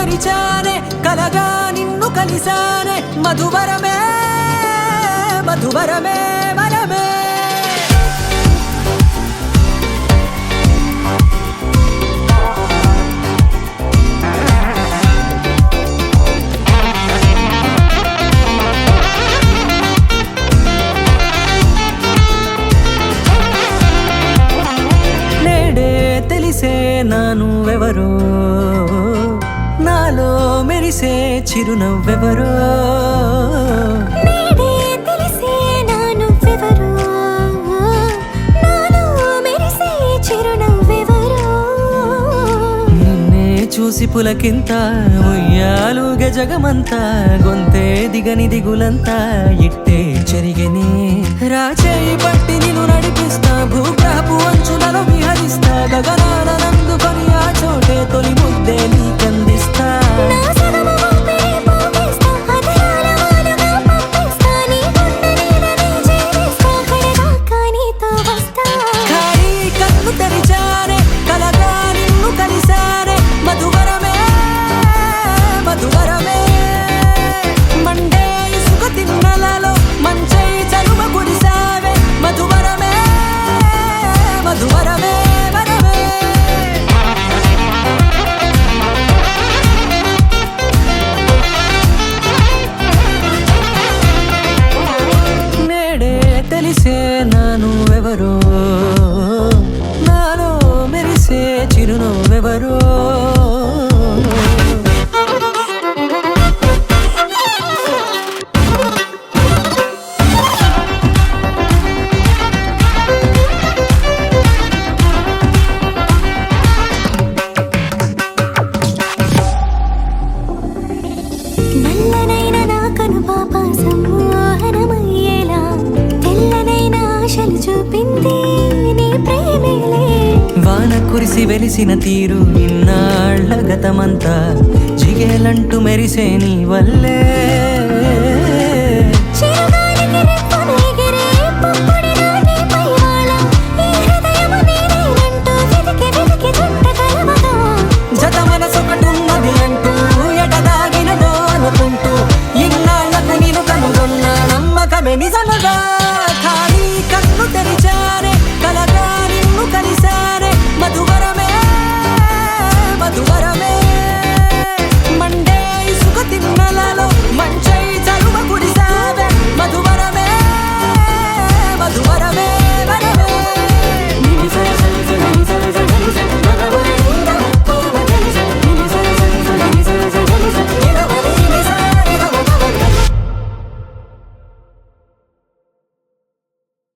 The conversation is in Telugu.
తెరిచానే కలగా నిన్ను కలిసానే మధువరమే మధువరమే వరమే నానువెవరో నాలో మెరిసే చిరునవ్వెవరో నిన్నే చూసి పులకింత ఉయ్యాలుగే జగమంతా గొంతే దిగని దిగులంతా ఇట్టే చెరిగని రాచేయి పట్టి నిన్ను నడిపిస్తా భూగ్రహపు అంచులలో విహరిస్తా గగనాల నందుకొని ఆ చోటే తొలి ముద్దే నీకందిస్తా ఖాళీ కన్ను తెరిచానే కలగా నిన్ను కలిసానే మధువరమే మధువరమే మండే ఇసుక తిన్నలలో మంచై చలువ కురిసావే మధువరమే మధువరమే వరమే నేడే తెలిసే నానువెవరో నాలో మెరిసే చిరునవ్వెవరో నల్లనైన నా కనుపాప సమ్మోహనమయ్యేలా తెల్లనైన ఆశలు చూపింది నీ ప్రేమేలే వాన కురిసి వెలిసిన తీరు ఇన్నాళ్ల గతమంతా జిగేలంటూ మెరిసే నీ వల్లే